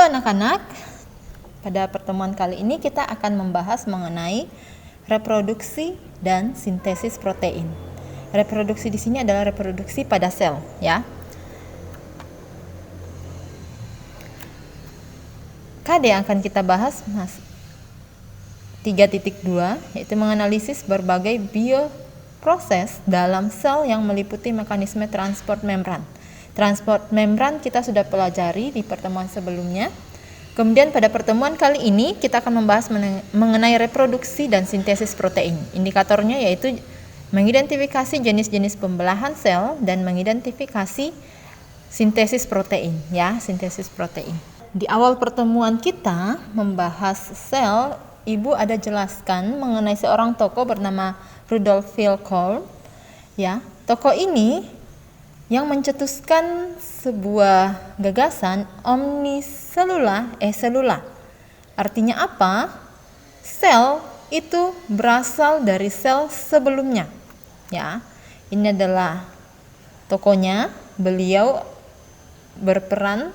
Halo anak-anak, pada pertemuan kali ini kita akan membahas mengenai reproduksi dan sintesis protein. Reproduksi di sini adalah reproduksi pada sel, ya. KD yang akan kita bahas 3.2 yaitu menganalisis berbagai bioproses dalam sel yang meliputi mekanisme transport membran. Transport membran kita sudah pelajari di pertemuan sebelumnya. Kemudian pada pertemuan kali ini kita akan membahas mengenai reproduksi dan sintesis protein. Indikatornya yaitu mengidentifikasi jenis-jenis pembelahan sel dan mengidentifikasi sintesis protein, ya, sintesis protein. Di awal pertemuan kita membahas sel, Ibu ada jelaskan mengenai seorang tokoh bernama Rudolf Virchow, ya. Tokoh ini yang mencetuskan sebuah gagasan omniselula selula. Artinya apa? Sel itu berasal dari sel sebelumnya. Ya, ini adalah tokohnya. Beliau berperan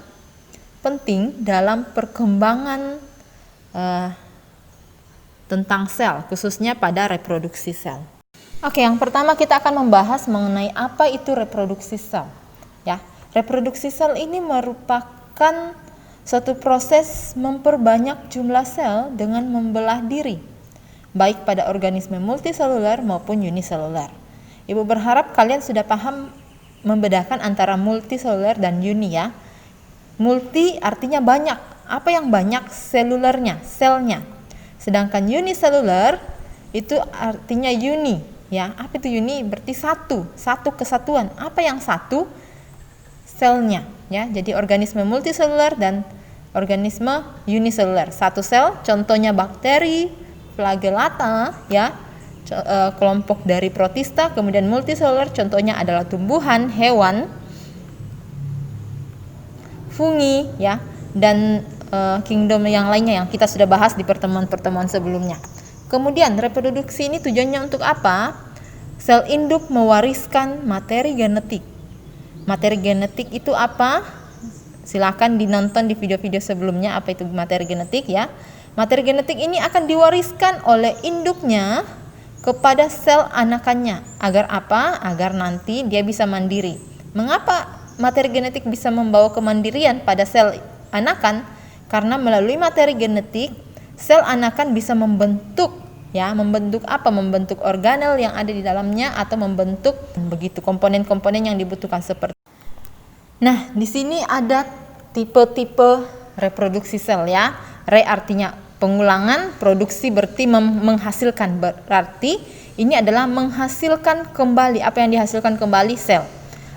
penting dalam perkembangan tentang sel, khususnya pada reproduksi sel. Oke, yang pertama kita akan membahas mengenai apa itu reproduksi sel. Ya, reproduksi sel ini merupakan suatu proses memperbanyak jumlah sel dengan membelah diri, baik pada organisme multiselular maupun uniselular. Ibu berharap kalian sudah paham membedakan antara multiselular dan uni, ya. Multi artinya banyak. Apa yang banyak? Selulernya, selnya. Sedangkan uniselular itu artinya uni. Ya, apa itu uni? Berarti satu kesatuan. Apa yang satu? Selnya, ya. Jadi organisme multiselular dan organisme uniselular. Satu sel, contohnya bakteri, flagellata, ya. Kelompok dari protista. Kemudian multiselular contohnya adalah tumbuhan, hewan, fungi, ya, dan kingdom yang lainnya yang kita sudah bahas di pertemuan-pertemuan sebelumnya. Kemudian reproduksi ini tujuannya untuk apa? Sel induk mewariskan materi genetik. Materi genetik itu apa? Silakan dinonton di video-video sebelumnya apa itu materi genetik, ya. Materi genetik ini akan diwariskan oleh induknya kepada sel anakannya. Agar apa? Agar nanti dia bisa mandiri. Mengapa materi genetik bisa membawa kemandirian pada sel anakan? Karena melalui materi genetik sel anakan bisa membentuk, ya, membentuk apa? Membentuk organel yang ada di dalamnya atau membentuk begitu komponen-komponen yang dibutuhkan seperti. Nah, di sini ada tipe-tipe reproduksi sel, ya. Re artinya pengulangan, produksi berarti menghasilkan, berarti ini adalah menghasilkan kembali. Apa yang dihasilkan kembali? Sel.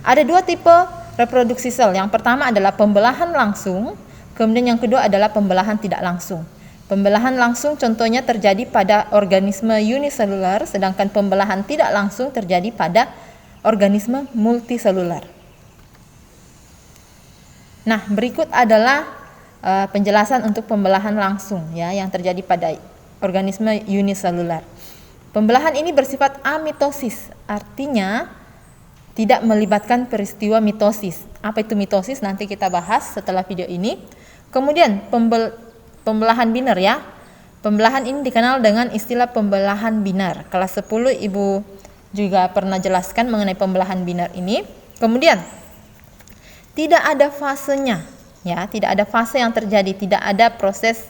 Ada dua tipe reproduksi sel. Yang pertama adalah pembelahan langsung, kemudian yang kedua adalah pembelahan tidak langsung. Pembelahan langsung contohnya terjadi pada organisme uniselular, sedangkan pembelahan tidak langsung terjadi pada organisme multiselular. Nah, berikut adalah penjelasan untuk pembelahan langsung, ya, yang terjadi pada organisme uniselular. Pembelahan ini bersifat amitosis, artinya tidak melibatkan peristiwa mitosis. Apa itu mitosis? Nanti kita bahas setelah video ini. Kemudian pembelahan binar, ya. Pembelahan ini dikenal dengan istilah pembelahan binar. Kelas 10 Ibu juga pernah jelaskan mengenai pembelahan binar ini. Kemudian tidak ada fasenya, ya, tidak ada fase yang terjadi, tidak ada proses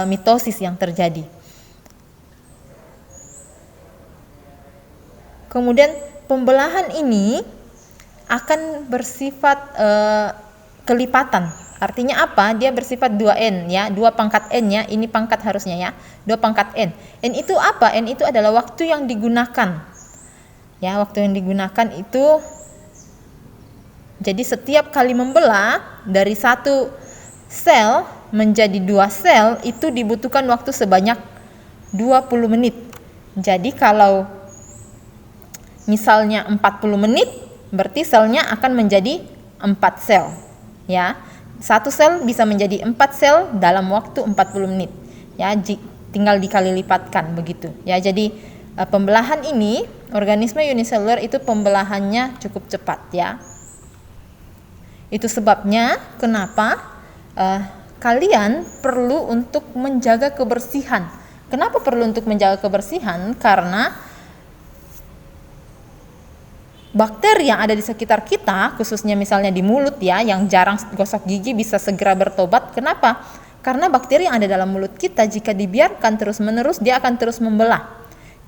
mitosis yang terjadi. Kemudian pembelahan ini akan bersifat kelipatan. Artinya apa? Dia bersifat 2N, ya, 2 pangkat N, ya. Ini pangkat harusnya, ya. 2 pangkat N. N itu apa? N itu adalah waktu yang digunakan. Ya, waktu yang digunakan itu jadi setiap kali membelah dari satu sel menjadi 2 sel itu dibutuhkan waktu sebanyak 20 menit. Jadi kalau misalnya 40 menit, berarti selnya akan menjadi 4 sel, ya. Satu sel bisa menjadi 4 sel dalam waktu 40 menit, ya. Tinggal dikali lipatkan begitu, ya. Jadi pembelahan ini, organisme uniselular itu pembelahannya cukup cepat, ya. Itu sebabnya kenapa kalian perlu untuk menjaga kebersihan. Kenapa perlu untuk menjaga kebersihan? Karena bakteri yang ada di sekitar kita, khususnya misalnya di mulut ya, yang jarang gosok gigi bisa segera bertobat. Kenapa? Karena bakteri yang ada dalam mulut kita, jika dibiarkan terus-menerus, dia akan terus membelah.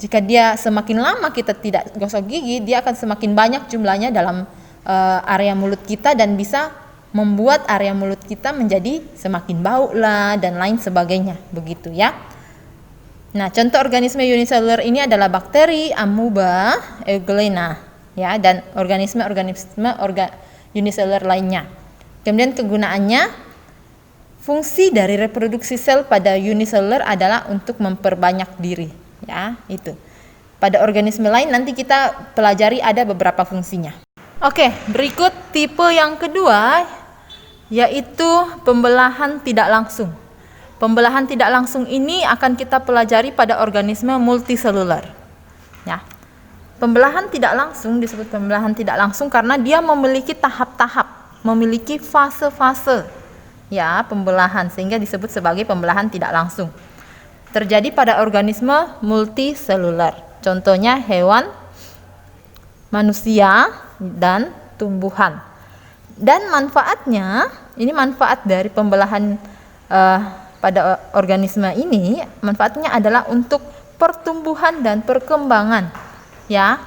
Jika dia semakin lama kita tidak gosok gigi, dia akan semakin banyak jumlahnya dalam area mulut kita dan bisa membuat area mulut kita menjadi semakin bau lah dan lain sebagainya, begitu ya. Nah, contoh organisme uniseluler ini adalah bakteri, amuba, euglena ya, dan organisme uniseluler lainnya. Kemudian kegunaannya, fungsi dari reproduksi sel pada uniseluler adalah untuk memperbanyak diri ya, itu. Pada organisme lain nanti kita pelajari ada beberapa fungsinya. Oke, berikut tipe yang kedua, yaitu pembelahan tidak langsung. Pembelahan tidak langsung ini akan kita pelajari pada organisme multiseluler. Ya. Pembelahan tidak langsung disebut pembelahan tidak langsung karena dia memiliki tahap-tahap, memiliki fase-fase ya pembelahan, sehingga disebut sebagai pembelahan tidak langsung. Terjadi pada organisme multiseluler. Contohnya hewan, manusia, dan tumbuhan. Dan manfaatnya, ini manfaat dari pembelahan pada organisme ini, manfaatnya adalah untuk pertumbuhan dan perkembangan. Ya,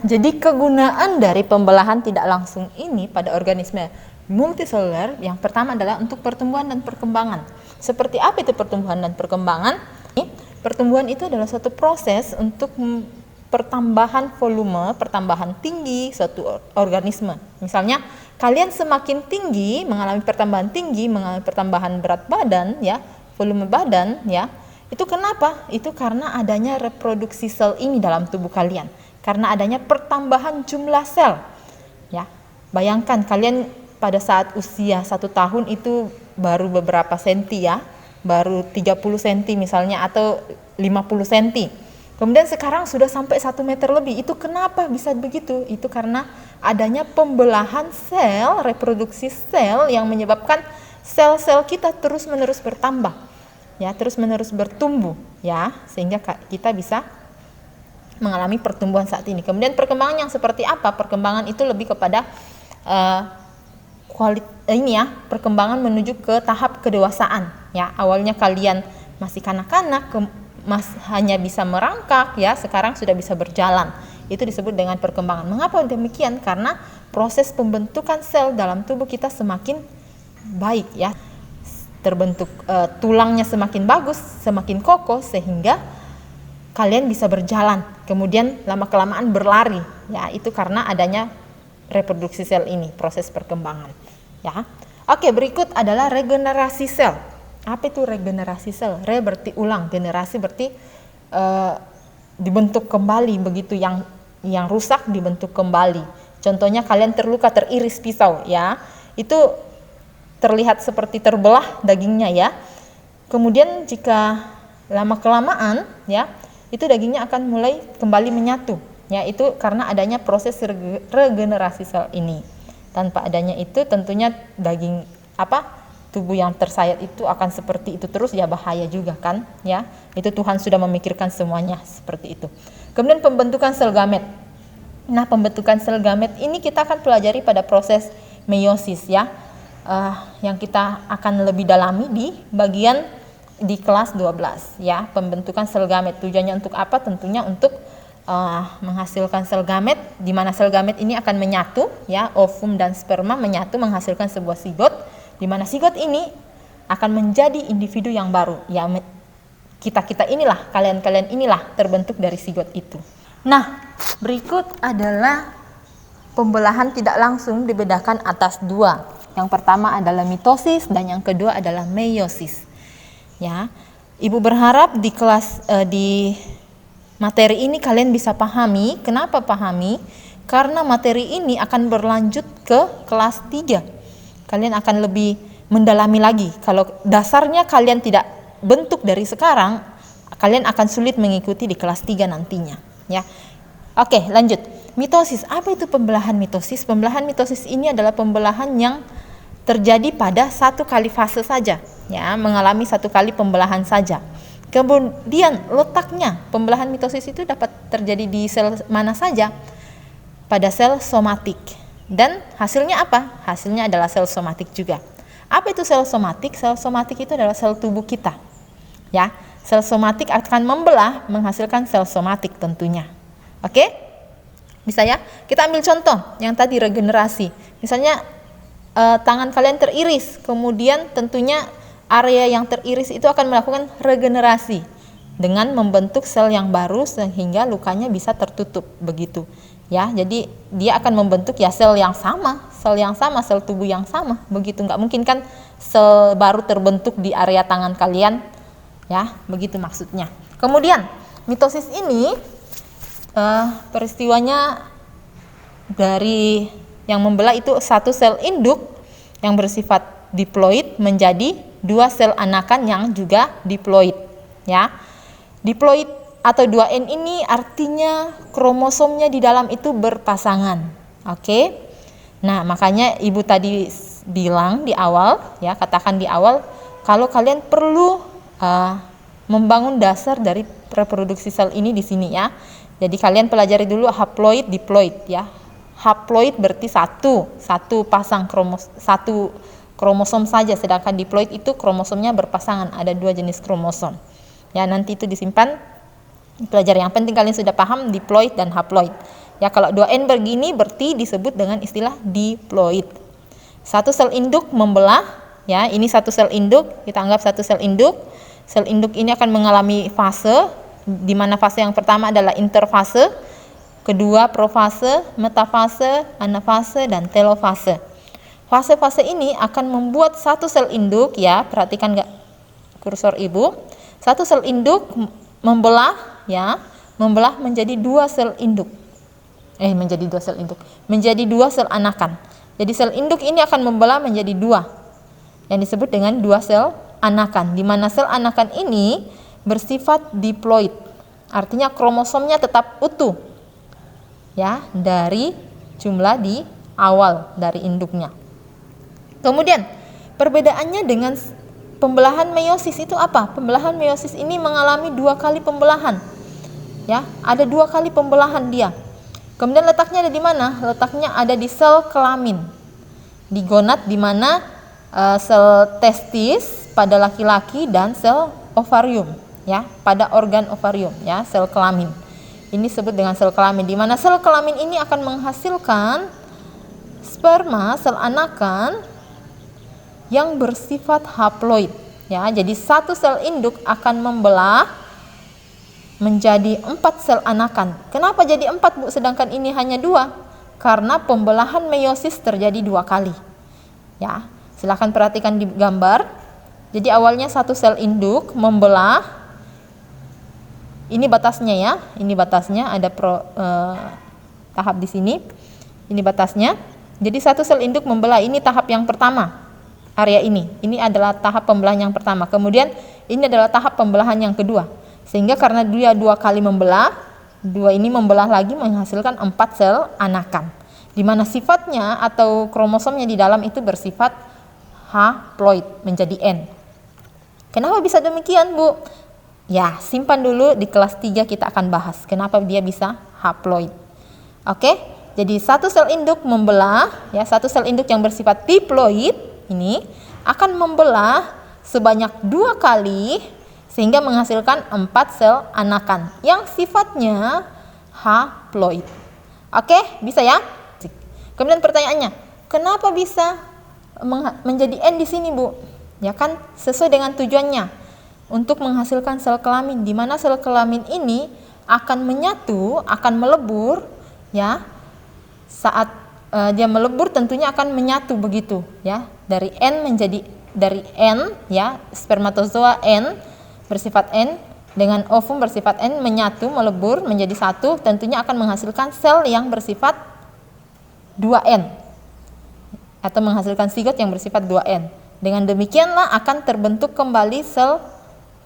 jadi kegunaan dari pembelahan tidak langsung ini pada organisme multiseluler yang pertama adalah untuk pertumbuhan dan perkembangan. Seperti apa itu pertumbuhan dan perkembangan? Pertumbuhan itu adalah suatu proses untuk pertambahan volume, pertambahan tinggi suatu organisme. Misalnya, kalian semakin tinggi, mengalami pertambahan tinggi, mengalami pertambahan berat badan, ya, volume badan, ya. Itu kenapa? Itu karena adanya reproduksi sel ini dalam tubuh kalian. Karena adanya pertambahan jumlah sel. Ya, bayangkan kalian pada saat usia 1 tahun itu baru beberapa senti ya, baru 30 cm misalnya atau 50 cm. Kemudian sekarang sudah sampai 1 meter lebih. Itu kenapa bisa begitu? Itu karena adanya pembelahan sel, reproduksi sel yang menyebabkan sel-sel kita terus-menerus bertambah. Ya, terus-menerus bertumbuh ya, sehingga kita bisa mengalami pertumbuhan saat ini. Kemudian perkembangan yang seperti apa? Perkembangan itu lebih kepada perkembangan menuju ke tahap kedewasaan ya. Awalnya kalian masih kanak-kanak, hanya bisa merangkak ya, sekarang sudah bisa berjalan. Itu disebut dengan perkembangan. Mengapa demikian? Karena proses pembentukan sel dalam tubuh kita semakin baik ya. Terbentuk tulangnya semakin bagus, semakin kokoh, sehingga kalian bisa berjalan. Kemudian lama-kelamaan berlari ya, itu karena adanya reproduksi sel ini, proses perkembangan ya. Oke, berikut adalah regenerasi sel. Apa itu regenerasi sel? Re berarti ulang, generasi berarti dibentuk kembali, begitu, yang rusak dibentuk kembali. Contohnya kalian terluka, teriris pisau ya, itu terlihat seperti terbelah dagingnya ya. Kemudian jika lama kelamaan ya, itu dagingnya akan mulai kembali menyatu ya, itu karena adanya proses regenerasi sel ini. Tanpa adanya itu tentunya tubuh yang tersayat itu akan seperti itu terus ya, bahaya juga kan ya. Itu Tuhan sudah memikirkan semuanya seperti itu. Kemudian pembentukan sel gamet. Nah, pembentukan sel gamet ini kita akan pelajari pada proses meiosis ya, yang kita akan lebih dalami di kelas 12 ya. Pembentukan sel gamet tujuannya untuk apa? Tentunya untuk menghasilkan sel gamet, di mana sel gamet ini akan menyatu ya, ovum dan sperma menyatu menghasilkan sebuah zigot, di mana zigot ini akan menjadi individu yang baru ya. Kita inilah, kalian inilah terbentuk dari zigot itu. Nah, berikut adalah pembelahan tidak langsung dibedakan atas 2. Yang pertama adalah mitosis dan yang kedua adalah meiosis. Ya, Ibu berharap di kelas di materi ini kalian bisa pahami. Kenapa pahami? Karena materi ini akan berlanjut ke kelas 3. Kalian akan lebih mendalami lagi. Kalau dasarnya kalian tidak bentuk dari sekarang, kalian akan sulit mengikuti di kelas 3 nantinya, ya. Oke, lanjut. Mitosis. Apa itu pembelahan mitosis? Pembelahan mitosis ini adalah pembelahan yang terjadi pada satu kali fase saja, ya, mengalami satu kali pembelahan saja. Kemudian letaknya pembelahan mitosis itu dapat terjadi di sel mana saja? Pada sel somatik. Dan hasilnya apa? Hasilnya adalah sel somatik juga. Apa itu sel somatik? Sel somatik itu adalah sel tubuh kita. Ya, sel somatik akan membelah menghasilkan sel somatik tentunya. Oke? Bisa ya? Kita ambil contoh yang tadi regenerasi. Misalnya tangan kalian teriris, kemudian tentunya area yang teriris itu akan melakukan regenerasi dengan membentuk sel yang baru sehingga lukanya bisa tertutup begitu. Ya, jadi dia akan membentuk ya sel yang sama, sel tubuh yang sama, begitu. Nggak mungkin kan sel baru terbentuk di area tangan kalian, ya, begitu maksudnya. Kemudian mitosis ini peristiwanya dari yang membelah itu satu sel induk yang bersifat diploid menjadi dua sel anakan yang juga diploid, ya. Diploid atau 2N ini artinya kromosomnya di dalam itu berpasangan. Oke. Nah, makanya Ibu tadi bilang di awal, ya, katakan di awal kalau kalian perlu membangun dasar dari reproduksi sel ini di sini, ya. Jadi kalian pelajari dulu haploid, diploid, ya. Haploid berarti satu pasang satu kromosom saja, sedangkan diploid itu kromosomnya berpasangan, ada dua jenis kromosom. Ya, nanti itu disimpan pelajari. Yang penting kalian sudah paham diploid dan haploid. Ya, kalau 2N begini berarti disebut dengan istilah diploid. Satu sel induk membelah, ya, ini satu sel induk, kita anggap satu sel induk. Sel induk ini akan mengalami fase, di mana fase yang pertama adalah interfase, kedua profase, metafase, anafase, dan telofase. Fase-fase ini akan membuat satu sel induk, ya, perhatikan nggak kursor Ibu, satu sel induk membelah, ya, membelah menjadi dua sel induk. Menjadi dua sel anakan. Jadi sel induk ini akan membelah menjadi dua, yang disebut dengan dua sel anakan, di mana sel anakan ini bersifat diploid. Artinya kromosomnya tetap utuh, ya, dari jumlah di awal dari induknya. Kemudian perbedaannya dengan pembelahan meiosis itu apa? Pembelahan meiosis ini mengalami dua kali pembelahan, ya, ada dua kali pembelahan dia. Kemudian letaknya ada di mana? Letaknya ada di sel kelamin, di gonad, di mana sel testis pada laki-laki dan sel ovarium, ya, pada organ ovarium, ya, sel kelamin. Ini disebut dengan sel kelamin, di mana sel kelamin ini akan menghasilkan sperma sel anakan yang bersifat haploid, ya. Jadi satu sel induk akan membelah menjadi 4 sel anakan. Kenapa jadi 4, Bu, sedangkan ini hanya 2? Karena pembelahan meiosis terjadi 2 kali. Ya, silakan perhatikan di gambar. Jadi awalnya satu sel induk membelah. Ini batasnya, ya. Ini batasnya, ada tahap di sini. Ini batasnya. Jadi satu sel induk membelah, ini tahap yang pertama. Area ini adalah tahap pembelahan yang pertama. Kemudian ini adalah tahap pembelahan yang kedua. Sehingga karena dia 2 kali membelah, 2 ini membelah lagi menghasilkan 4 sel anakan. Di mana sifatnya atau kromosomnya di dalam itu bersifat haploid menjadi N. Kenapa bisa demikian, Bu? Ya, simpan dulu, di kelas 3 kita akan bahas kenapa dia bisa haploid. Oke? Jadi satu sel induk membelah, ya, satu sel induk yang bersifat diploid ini akan membelah sebanyak 2 kali sehingga menghasilkan 4 sel anakan yang sifatnya haploid. Oke, bisa ya? Kemudian pertanyaannya, kenapa bisa menjadi N di sini, Bu? Ya kan sesuai dengan tujuannya, untuk menghasilkan sel kelamin, di mana sel kelamin ini akan menyatu, akan melebur, ya. Saat dia melebur tentunya akan menyatu begitu, ya. Dari N, ya, spermatozoa N bersifat N dengan ovum bersifat N menyatu, melebur menjadi satu, tentunya akan menghasilkan sel yang bersifat 2N atau menghasilkan zigot yang bersifat 2N. Dengan demikianlah akan terbentuk kembali sel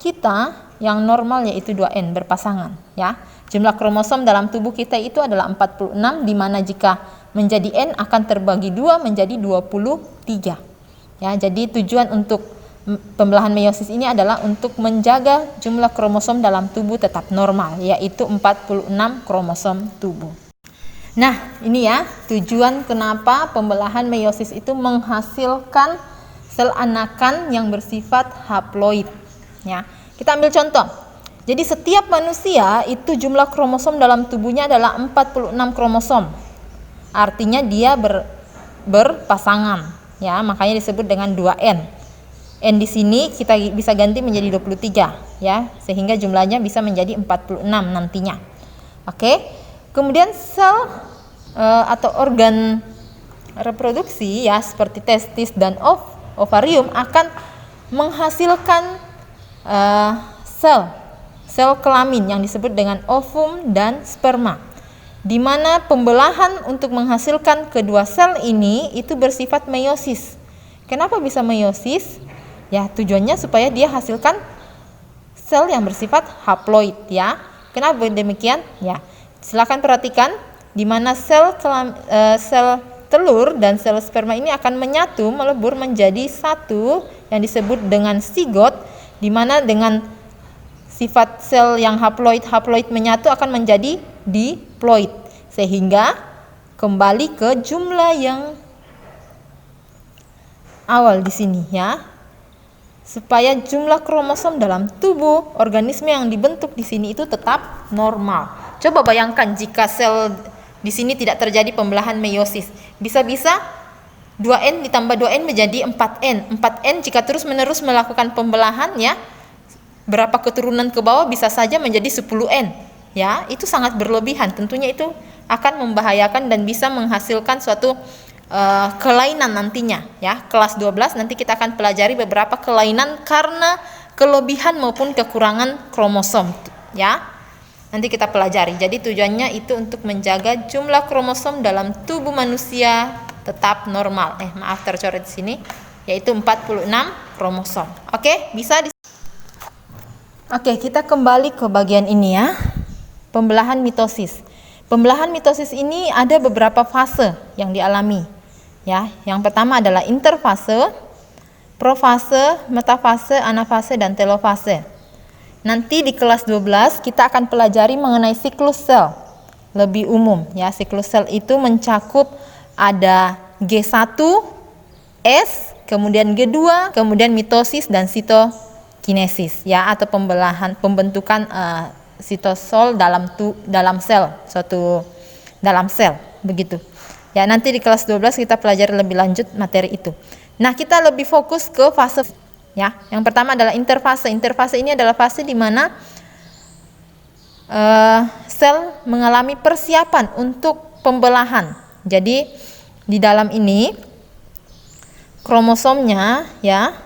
kita yang normal, yaitu 2N berpasangan, ya. Jumlah kromosom dalam tubuh kita itu adalah 46, di mana jika menjadi N akan terbagi 2 menjadi 23. Ya, jadi tujuan untuk pembelahan meiosis ini adalah untuk menjaga jumlah kromosom dalam tubuh tetap normal, yaitu 46 kromosom tubuh. Nah, ini ya tujuan kenapa pembelahan meiosis itu menghasilkan sel anakan yang bersifat haploid. Ya, kita ambil contoh. Jadi setiap manusia itu jumlah kromosom dalam tubuhnya adalah 46 kromosom. Artinya dia berpasangan, ya, makanya disebut dengan 2N. N di sini kita bisa ganti menjadi 23, ya, sehingga jumlahnya bisa menjadi 46 nantinya. Oke. Kemudian sel atau organ reproduksi, ya, seperti testis dan ovarium akan menghasilkan sel kelamin yang disebut dengan ovum dan sperma, di mana pembelahan untuk menghasilkan kedua sel ini itu bersifat meiosis. Kenapa bisa meiosis? Ya, tujuannya supaya dia hasilkan sel yang bersifat haploid, ya. Kenapa demikian? Ya, silakan perhatikan di mana sel telur dan sel sperma ini akan menyatu melebur menjadi satu yang disebut dengan zigot, di mana dengan sifat sel yang haploid menyatu akan menjadi diploid, sehingga kembali ke jumlah yang awal di sini, ya. Supaya jumlah kromosom dalam tubuh organisme yang dibentuk di sini itu tetap normal. Coba bayangkan jika sel di sini tidak terjadi pembelahan meiosis. Bisa-bisa 2N ditambah 2N menjadi 4N. 4N jika terus-menerus melakukan pembelahan, ya, berapa keturunan ke bawah bisa saja menjadi 10N. Ya, itu sangat berlebihan. Tentunya itu akan membahayakan dan bisa menghasilkan suatu kelainan nantinya, ya. Kelas 12 nanti kita akan pelajari beberapa kelainan karena kelebihan maupun kekurangan kromosom, ya. Nanti kita pelajari. Jadi tujuannya itu untuk menjaga jumlah kromosom dalam tubuh manusia tetap normal. Maaf tercoret di sini, yaitu 46 kromosom. Oke, bisa Oke, kita kembali ke bagian ini, ya. Pembelahan mitosis. Pembelahan mitosis ini ada beberapa fase yang dialami. Ya, yang pertama adalah interfase, profase, metafase, anafase, dan telofase. Nanti di kelas 12 kita akan pelajari mengenai siklus sel lebih umum, ya. Siklus sel itu mencakup ada G1, S, kemudian G2, kemudian mitosis dan sitokinesis, ya, atau pembentukan sitosol dalam sel, suatu dalam sel, begitu. Ya, nanti di kelas 12 kita pelajari lebih lanjut materi itu. Nah, kita lebih fokus ke fase, ya. Yang pertama adalah interfase. Interfase ini adalah fase di mana sel mengalami persiapan untuk pembelahan. Jadi di dalam ini kromosomnya, ya,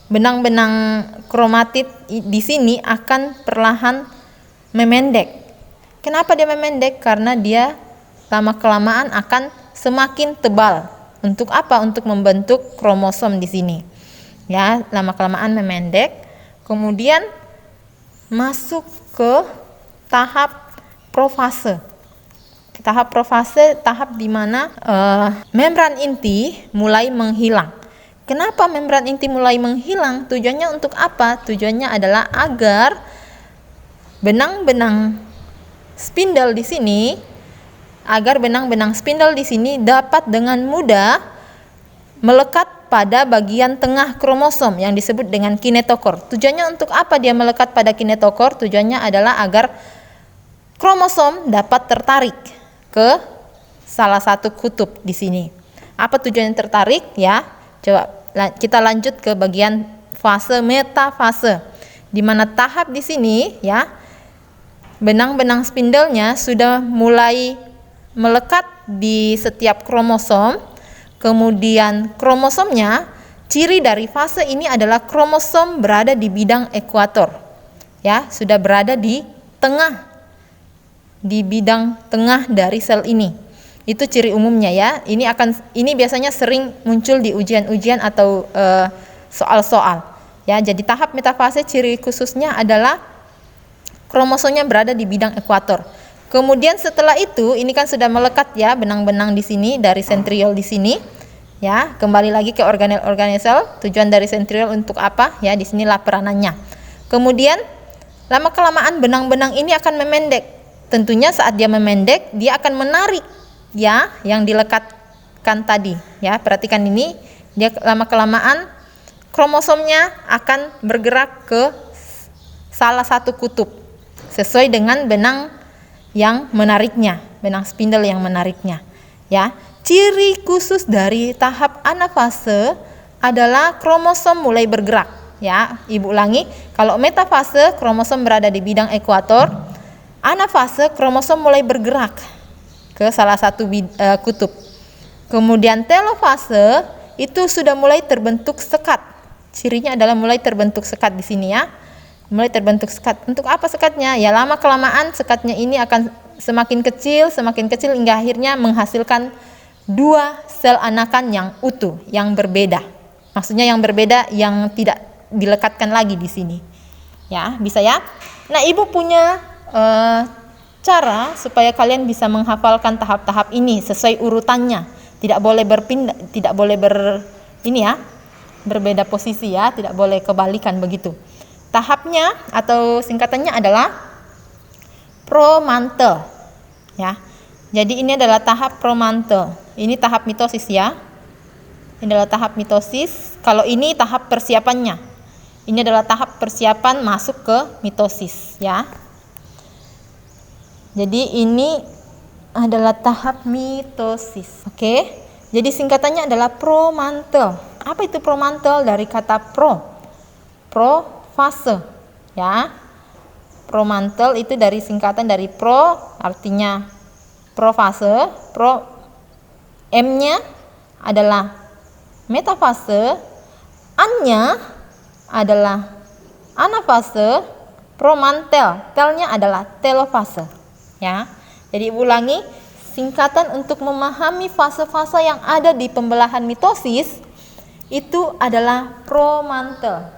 benang-benang kromatid di sini akan perlahan memendek. Kenapa dia memendek? Karena dia lama-kelamaan akan semakin tebal. Untuk apa? Untuk membentuk kromosom di sini. Ya, lama-kelamaan memendek. Kemudian masuk ke tahap profase. Tahap profase, tahap di mana membran inti mulai menghilang. Kenapa membran inti mulai menghilang? Tujuannya untuk apa? Tujuannya adalah agar benang-benang spindle di sini dapat dengan mudah melekat pada bagian tengah kromosom yang disebut dengan kinetokor. Tujuannya untuk apa dia melekat pada kinetokor? Tujuannya adalah agar kromosom dapat tertarik ke salah satu kutub di sini. Apa tujuannya tertarik? Ya, coba kita lanjut ke bagian fase metafase, di mana tahap di sini, ya, benang-benang spindlenya sudah mulai melekat di setiap kromosom. Kemudian kromosomnya, ciri dari fase ini adalah kromosom berada di bidang ekuator, ya, sudah berada di bidang tengah dari sel ini. Itu ciri umumnya, ya. Ini biasanya sering muncul di ujian-ujian atau soal-soal, ya. Jadi tahap metafase ciri khususnya adalah kromosomnya berada di bidang ekuator. Kemudian setelah itu, ini kan sudah melekat, ya, benang-benang di sini dari sentriol di sini, Ya, kembali lagi ke organel sel. Tujuan dari sentriol untuk apa? Ya, di sinilah peranannya. Kemudian lama kelamaan benang-benang ini akan memendek. Tentunya saat dia memendek, dia akan menarik ya yang dilekatkan tadi. Ya, perhatikan ini, dia lama kelamaan kromosomnya akan bergerak ke salah satu kutub sesuai dengan benang yang menariknya, benang spindle yang menariknya. Ya. Ciri khusus dari tahap anafase adalah kromosom mulai bergerak. Ya, Ibu ulangi, kalau metafase kromosom berada di bidang ekuator, anafase kromosom mulai bergerak ke salah satu kutub. Kemudian telofase itu sudah mulai terbentuk sekat. Cirinya adalah mulai terbentuk sekat di sini ya. Mulai terbentuk sekat. Untuk apa sekatnya? Ya, lama kelamaan sekatnya ini akan semakin kecil hingga akhirnya menghasilkan 2 sel anakan yang utuh, yang berbeda. Maksudnya yang berbeda, yang tidak dilekatkan lagi di sini. Ya, bisa ya. Nah, Ibu punya cara supaya kalian bisa menghafalkan tahap-tahap ini sesuai urutannya. Tidak boleh berpindah, tidak boleh berbeda posisi ya, tidak boleh kebalikan begitu. Tahapnya atau singkatannya adalah promantel. Ya. Jadi ini adalah tahap promantel. Ini tahap mitosis ya. Ini adalah tahap mitosis. Kalau ini tahap persiapannya. Ini adalah tahap persiapan masuk ke mitosis ya. Jadi ini adalah tahap mitosis. Oke. Jadi singkatannya adalah promantel. Apa itu promantel? Dari kata fase ya. Promantel itu dari singkatan dari pro, artinya profase, M-nya adalah metafase, An-nya adalah anafase, promantel, telnya adalah telofase. Ya. Jadi ulangi, singkatan untuk memahami fase-fase yang ada di pembelahan mitosis itu adalah promantel.